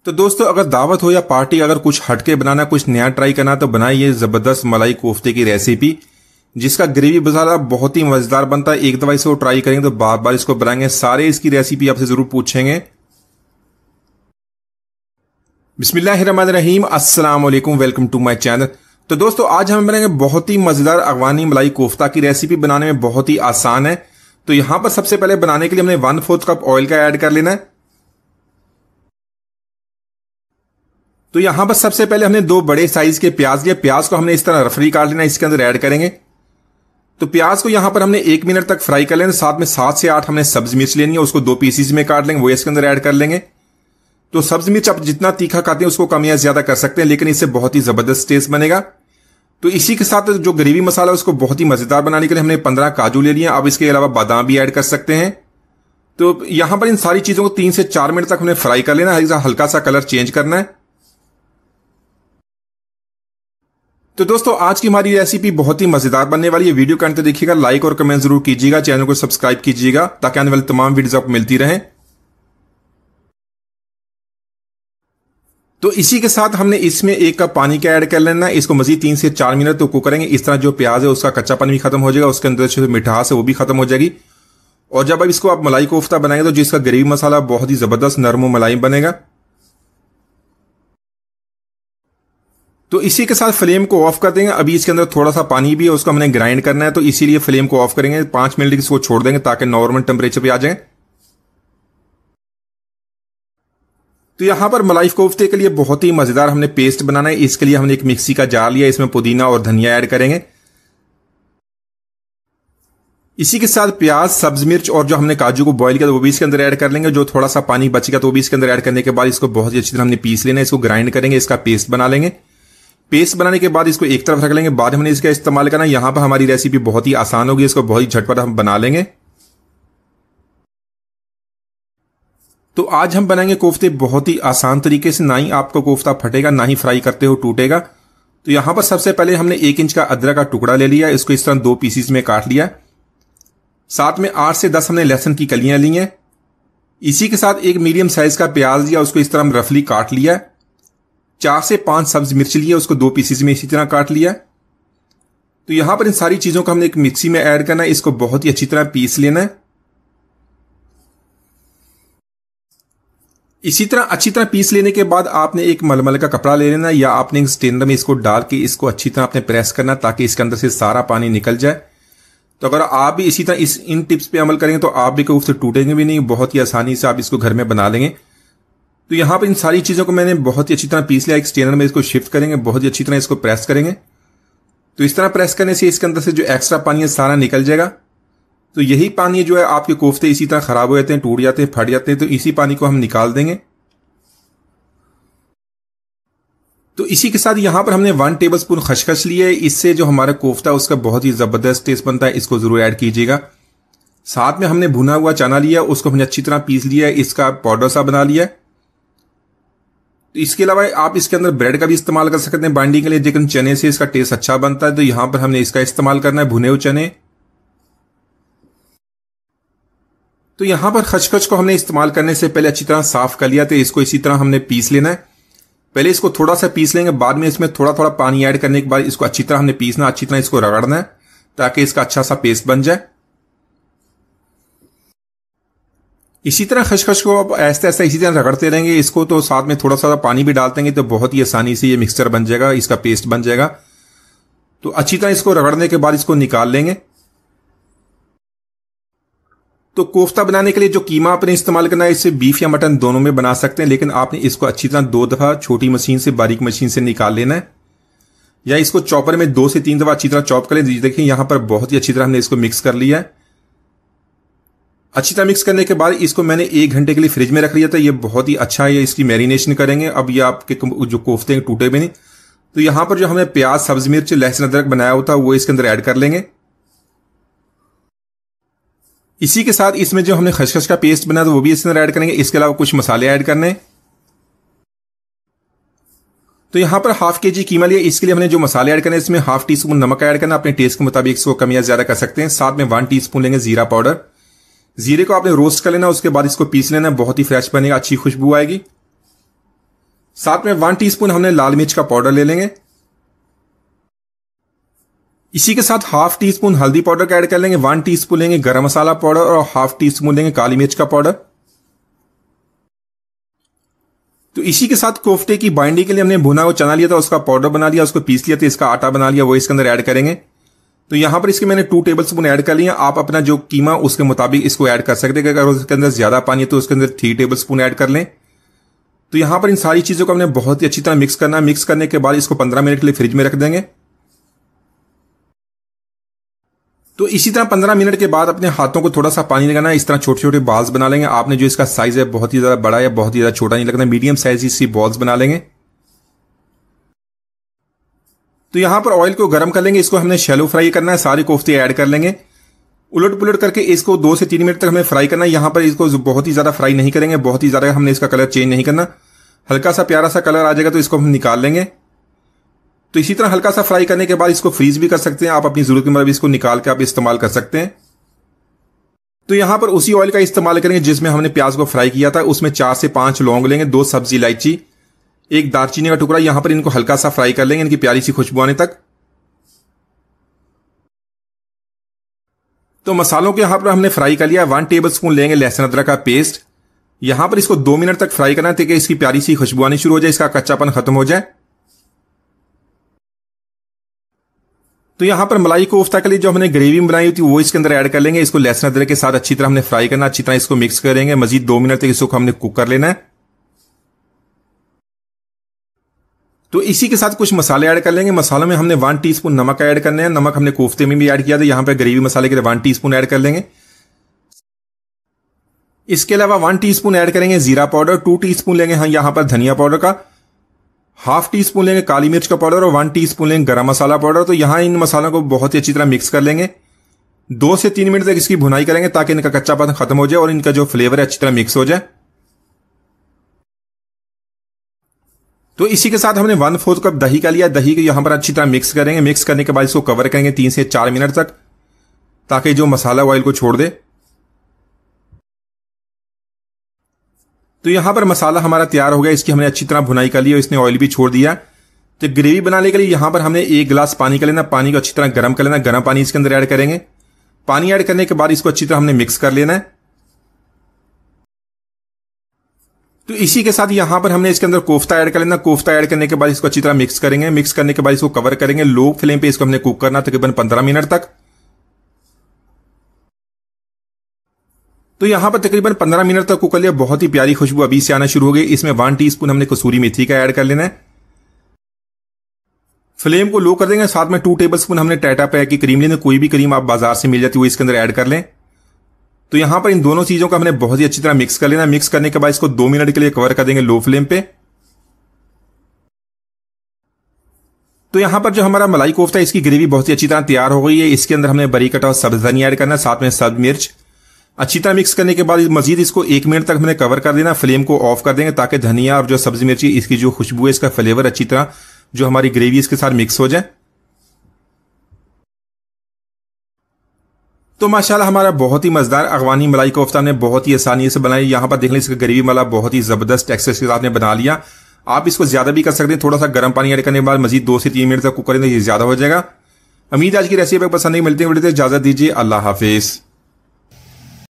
तो दोस्तों, अगर दावत हो या पार्टी, अगर कुछ हटके बनाना, कुछ नया ट्राई करना, तो बनाए ये जबरदस्त मलाई कोफ्ते की रेसिपी, जिसका ग्रेवी मसाला बहुत ही मजेदार बनता है। एक दफा इसको ट्राई करेंगे तो बार बार इसको बनाएंगे। सारे इसकी रेसिपी आपसे जरूर पूछेंगे। बिस्मिल्लाहिर्रहमानिर्रहीम, अस्सलाम वालेकुम, वेलकम टू माय चैनल। तो दोस्तों, आज हम बनाएंगे बहुत ही मजेदार अफगानी मलाई कोफ्ता की रेसिपी। बनाने में बहुत ही आसान है। तो यहां पर सबसे पहले बनाने के लिए हमने 1/4 कप ऑयल का ऐड कर लेना है। तो यहां पर सबसे पहले हमने 2 बड़े साइज के प्याज लिए। प्याज को हमने इस तरह रफली काट लेना, इसके अंदर ऐड करेंगे। तो प्याज को यहां पर हमने 1 मिनट तक फ्राई कर लेना। साथ में 7 से 8 हमने सब्ज मिर्च लेनी है, उसको 2 पीसीज में काट लेंगे, वो इसके अंदर ऐड कर लेंगे। तो सब्ज मिर्च आप जितना तीखा खाते हैं उसको कम या ज्यादा कर सकते हैं, लेकिन इससे बहुत ही जबरदस्त टेस्ट बनेगा। तो इसी के साथ जो ग्रेवी मसाला है उसको बहुत ही मजेदार बनाने के लिए हमने 15 काजू ले लिए। अब इसके अलावा बादाम भी ऐड कर सकते हैं। तो यहां पर इन सारी चीजों को 3 से 4 मिनट तक हमने फ्राई कर लेना, हल्का सा कलर चेंज करना है। तो दोस्तों, आज की हमारी रेसिपी बहुत ही मजेदार बनने वाली है। वीडियो के अंत तक देखिएगा, लाइक और कमेंट जरूर कीजिएगा, चैनल को सब्सक्राइब कीजिएगा ताकि आने वाली तमाम वीडियोस आपको मिलती रहें। तो इसी के साथ हमने इसमें 1 कप पानी का ऐड कर लेना है। इसको मजीद 3 से 4 मिनट तो कुक करेंगे। इस तरह जो प्याज है उसका कच्चा पानी भी खत्म हो जाएगा, उसके अंदर जो मिठास है वो भी खत्म हो जाएगी। और जब अब इसको आप मलाई कोफ्ता बनाएंगे तो जिसका ग्रेवी मसाला बहुत ही जबरदस्त नरम और मलाई बनेगा। तो इसी के साथ फ्लेम को ऑफ कर देंगे। अभी इसके अंदर थोड़ा सा पानी भी है, उसको हमने ग्राइंड करना है, तो इसीलिए फ्लेम को ऑफ करेंगे। 5 मिनट इसको छोड़ देंगे ताकि नॉर्मल टेम्परेचर पे आ जाए। तो यहां पर मलाई कोफ्ते के लिए बहुत ही मजेदार हमने पेस्ट बनाना है। इसके लिए हमने एक मिक्सी का जार लिया, इसमें पुदीना और धनिया ऐड करेंगे। इसी के साथ प्याज, सब्ज मिर्च और जो हमने काजू को बॉईल किया वो भी इसके अंदर ऐड कर लेंगे। जो थोड़ा सा पानी बचेगा तो वो भी इसके अंदर ऐड करने के बाद इसको बहुत ही अच्छी तरह हमने पीस लेना है। इसको ग्राइंड करेंगे, इसका पेस्ट बना लेंगे। पेस्ट बनाने के बाद इसको एक तरफ रख लेंगे। बाद हमने इसका इस्तेमाल करना। यहां पर हमारी रेसिपी बहुत ही आसान होगी, इसको बहुत ही झटपट हम बना लेंगे। तो आज हम बनाएंगे कोफ्ते बहुत ही आसान तरीके से। ना ही आपका कोफ्ता फटेगा, ना ही फ्राई करते हो टूटेगा। तो यहां पर सबसे पहले हमने 1 इंच का अदरक का टुकड़ा ले लिया, इसको इस तरह 2 पीसीज में काट लिया। साथ में 8 से 10 हमने लहसुन की कलियां ली हैं। इसी के साथ एक मीडियम साइज का प्याज लिया, उसको इस तरह हम रफली काट लिया। 4 से 5 सब्ज मिर्च लिए, उसको 2 पीसीज में इसी तरह काट लिया। तो यहां पर इन सारी चीजों को हमने एक मिक्सी में ऐड करना है, इसको बहुत ही अच्छी तरह पीस लेना है। इसी तरह अच्छी तरह पीस लेने के बाद आपने एक मलमल का कपड़ा ले लेना, या आपने स्टेनर में इसको डाल के इसको अच्छी तरह आपने प्रेस करना ताकि इसके अंदर से सारा पानी निकल जाए। तो अगर आप भी इसी तरह इन टिप्स पे अमल करेंगे तो आप भी कोफ्ते टूटेंगे भी नहीं, बहुत ही आसानी से आप इसको घर में बना लेंगे। तो यहां पर इन सारी चीजों को मैंने बहुत ही अच्छी तरह पीस लिया। एक स्टेनर में इसको शिफ्ट करेंगे, बहुत ही अच्छी तरह इसको प्रेस करेंगे। तो इस तरह प्रेस करने से इसके अंदर से जो एक्स्ट्रा पानी है सारा निकल जाएगा। तो यही पानी जो है आपके कोफ्ते इसी तरह खराब हो जाते हैं, टूट जाते हैं, फट जाते हैं, तो इसी पानी को हम निकाल देंगे। तो इसी के साथ यहां पर हमने 1 टेबलस्पून खसखस ली है। इससे जो हमारा कोफ्ता उसका बहुत ही जबरदस्त टेस्ट बनता है, इसको जरूर ऐड कीजिएगा। साथ में हमने भुना हुआ चना लिया, उसको हमने अच्छी तरह पीस लिया है, इसका पाउडर सा बना लिया है। तो इसके अलावा आप इसके अंदर ब्रेड का भी इस्तेमाल कर सकते हैं बाइंडिंग के लिए, लेकिन चने से इसका टेस्ट अच्छा बनता है। तो यहां पर हमने इसका इस्तेमाल करना है, भुने हुए चने। तो यहां पर खसखस को हमने इस्तेमाल करने से पहले अच्छी तरह साफ कर लिया, तो इसको इसी तरह हमने पीस लेना है। पहले इसको थोड़ा सा पीस लेंगे, बाद में इसमें थोड़ा थोड़ा पानी ऐड करने के बाद इसको अच्छी तरह हमने पीसना, अच्छी तरह इसको रगड़ना है ताकि इसका अच्छा सा पेस्ट बन जाए। इसी तरह खसखस को आप ऐसे ऐसे इसी तरह रगड़ते रहेंगे इसको। तो साथ में थोड़ा सा पानी भी डालते हैं तो बहुत ही आसानी से ये मिक्सचर बन जाएगा, इसका पेस्ट बन जाएगा। तो अच्छी तरह इसको रगड़ने के बाद इसको निकाल लेंगे। तो कोफ्ता बनाने के लिए जो कीमा आपने इस्तेमाल करना है, इससे बीफ या मटन दोनों में बना सकते हैं, लेकिन आपने इसको अच्छी तरह 2 दफा छोटी मशीन से बारीक मशीन से निकाल लेना है, या इसको चॉपर में 2 से 3 दफा अच्छी तरह चॉप कर लें। देखिए यहां पर बहुत ही अच्छी तरह हमने इसको मिक्स कर लिया है। अच्छी तरह मिक्स करने के बाद इसको मैंने 1 घंटे के लिए फ्रिज में रख लिया था। ये बहुत ही अच्छा है, इसकी मैरिनेशन करेंगे। अब ये आपके जो कोफ्ते हैं टूटे भी नहीं। तो यहां पर जो हमने प्याज, सब्ज मिर्च, लहसुन, अदरक बनाया हुआ था वो इसके अंदर ऐड कर लेंगे। इसी के साथ इसमें जो हमने खसखस का पेस्ट बनाया था वो भी इसके अंदर ऐड करेंगे। इसके अलावा कुछ मसाले ऐड करने। तो यहां पर ½ kg कीमा लिया, इसके लिए हमने जो मसाले ऐड करने हैं इसमें ½ टीस्पून नमक ऐड करना, अपने टेस्ट के मुताबिक इसको कम या ज्यादा कर सकते हैं। साथ में 1 टीस्पून लेंगे जीरा पाउडर। जीरे को आपने रोस्ट कर लेना, उसके बाद इसको पीस लेना, बहुत ही फ्रेश बनेगा, अच्छी खुशबू आएगी। साथ में 1 टीस्पून हमने लाल मिर्च का पाउडर ले लेंगे। इसी के साथ हाफ टी स्पून हल्दी पाउडर का ऐड कर लेंगे, 1 टीस्पून लेंगे गरम मसाला पाउडर और हाफ टी स्पून लेंगे काली मिर्च का पाउडर। तो इसी के साथ कोफ्ते की बाइंडिंग के लिए हमने भुना हुआ चना लिया था, उसका पाउडर बना लिया, उसको पीस लिया था, इसका आटा बना लिया, वो इसके अंदर ऐड करेंगे। तो यहां पर इसके मैंने 2 टेबलस्पून ऐड कर लिया। आप अपना जो कीमा उसके मुताबिक इसको ऐड कर सकते हैं। अगर उसके अंदर ज्यादा पानी है तो उसके अंदर 3 टेबलस्पून ऐड कर लें। तो यहां पर इन सारी चीजों को हमने बहुत ही अच्छी तरह मिक्स करना है। मिक्स करने के बाद इसको 15 मिनट के लिए फ्रिज में रख देंगे। तो इसी तरह 15 मिनट के बाद अपने हाथों को थोड़ा सा पानी लगाना है, इस तरह छोटे छोटे बॉल्स बना लेंगे। आपने जो इसका साइज है बहुत ही ज्यादा बड़ा है, बहुत ही ज्यादा छोटा नहीं लगना, मीडियम साइज इसकी बॉल्स बना लेंगे। तो यहां पर ऑयल को गर्म कर लेंगे, इसको हमने शैलो फ्राई करना है। सारे कोफ्ते ऐड कर लेंगे, उलट पुलट करके इसको 2 से 3 मिनट तक हमें फ्राई करना है। यहां पर इसको बहुत ही ज्यादा फ्राई नहीं करेंगे, बहुत ही ज्यादा हमने इसका कलर चेंज नहीं करना। हल्का सा प्यारा सा कलर आ जाएगा तो इसको हम निकाल लेंगे। तो इसी तरह हल्का सा फ्राई करने के बाद इसको फ्रीज भी कर सकते हैं आप, अपनी जरूरत के मुताबिक इसको निकाल के आप इस्तेमाल कर सकते हैं। तो यहां पर उसी ऑयल का इस्तेमाल करेंगे जिसमें हमने प्याज को फ्राई किया था। उसमें 4 से 5 लौंग लेंगे, 2 सब्जी इलायची, 1 दालचीनी का टुकड़ा। यहां पर इनको हल्का सा फ्राई कर लेंगे, इनकी प्यारी सी खुशबू आने तक। तो मसालों को यहां पर हमने फ्राई कर लिया। 1 टेबलस्पून लेंगे लहसुन अदरक का पेस्ट। यहां पर इसको 2 मिनट तक फ्राई करना है ताकि इसकी प्यारी सी खुशबू आनी शुरू हो जाए, इसका कच्चापन खत्म हो जाए। तो यहां पर मलाई कोफ्ता के लिए जो हमने ग्रेवी बनाई हुई थी वो इसके अंदर ऐड कर लेंगे। इसको लहसुन अदरक के साथ अच्छी तरह हमने फ्राई करना, अच्छी तरह इसको मिक्स करेंगे। मजीद 2 मिनट तक इसको हमने कुक कर लेना है। तो इसी के साथ कुछ मसाले ऐड कर लेंगे। मसालों में हमने 1 टीस्पून नमक ऐड करने हैं। नमक हमने कोफ्ते में भी ऐड किया था, यहां पर ग्रेवी मसाले के लिए 1 टीस्पून ऐड कर लेंगे। इसके अलावा 1 टीस्पून ऐड करेंगे जीरा पाउडर, 2 टीस्पून लेंगे हम यहां पर धनिया पाउडर का, हाफ टी स्पून लेंगे काली मिर्च का पाउडर और 1 टीस्पून लेंगे गरम मसाला पाउडर। तो यहां इन मसालों को बहुत ही अच्छी तरह मिक्स कर लेंगे। 2 से 3 मिनट तक इसकी भुनाई करेंगे ताकि इनका कच्चापन खत्म हो जाए और इनका जो फ्लेवर है अच्छी तरह मिक्स हो जाए। तो इसी के साथ हमने 1/4 कप दही का लिया। दही को यहां पर अच्छी तरह मिक्स करेंगे। मिक्स करने के बाद इसको कवर करेंगे 3 से 4 मिनट तक ताकि जो मसाला ऑयल को छोड़ दे। तो यहां पर मसाला हमारा तैयार हो गया, इसकी हमने अच्छी तरह भुनाई कर ली और इसने ऑयल भी छोड़ दिया। तो ग्रेवी बनाने के लिए यहां पर हमने 1 गिलास पानी का लेना। पानी को अच्छी तरह गर्म कर लेना, गर्म पानी इसके अंदर ऐड करेंगे। पानी ऐड करने के बाद इसको अच्छी तरह हमने मिक्स कर लेना है। तो इसी के साथ यहां पर हमने इसके अंदर कोफ्ता ऐड कर लेना। कोफ्ता ऐड करने के बाद इसको अच्छी तरह मिक्स करेंगे। मिक्स करने के बाद इसको कवर करेंगे। लो फ्लेम पे इसको हमने कुक करना तकरीबन 15 मिनट तक। तो यहां पर तकरीबन 15 मिनट तक कुक कर लिया। बहुत ही प्यारी खुशबू अभी से आना शुरू हो गई। इसमें 1 टीस्पून हमने कसूरी मेथी का ऐड कर लेना है। फ्लेम को लो कर देंगे। साथ में 2 टेबलस्पून हमने टाटा पैक की क्रीम लेनी, कोई भी क्रीम आप बाजार से मिल जाती है वो इसके अंदर ऐड कर लें। तो यहां पर इन दोनों चीजों को हमने बहुत ही अच्छी तरह मिक्स कर लेना। मिक्स करने के बाद इसको 2 मिनट के लिए कवर कर देंगे लो फ्लेम पे। तो यहां पर जो हमारा मलाई कोफ्ता है इसकी ग्रेवी बहुत ही अच्छी तरह तैयार हो गई है। इसके अंदर हमने बारीक कटा हुआ सब्ज धनिया ऐड करना, साथ में सब्ज मिर्च। अच्छी तरह मिक्स करने के बाद मजीद इसको 1 मिनट तक हमने कवर कर देना। फ्लेम को ऑफ कर देंगे ताकि धनिया और जो सब्जी मिर्ची इसकी जो खुशबू है, इसका फ्लेवर अच्छी तरह जो हमारी ग्रेवी इसके साथ मिक्स हो जाए। तो माशाल्लाह हमारा बहुत ही मजेदार अफगानी मलाई कोफ्ता ने बहुत ही आसानी से बनाई। यहां पर देख लें इसका ग्रेवी वाला बहुत ही जबरदस्त टेक्सचर के साथ ने बना लिया। आप इसको ज्यादा भी कर सकते हैं, थोड़ा सा गर्म पानी ऐड करने के बाद मजीद 2 से 3 मिनट तक कुक करेंगे, ये ज्यादा हो जाएगा। उम्मीद आज की रेसिपी पसंद नहीं। मिलते हैं, इजाजत दीजिए, अल्लाह हाफिज।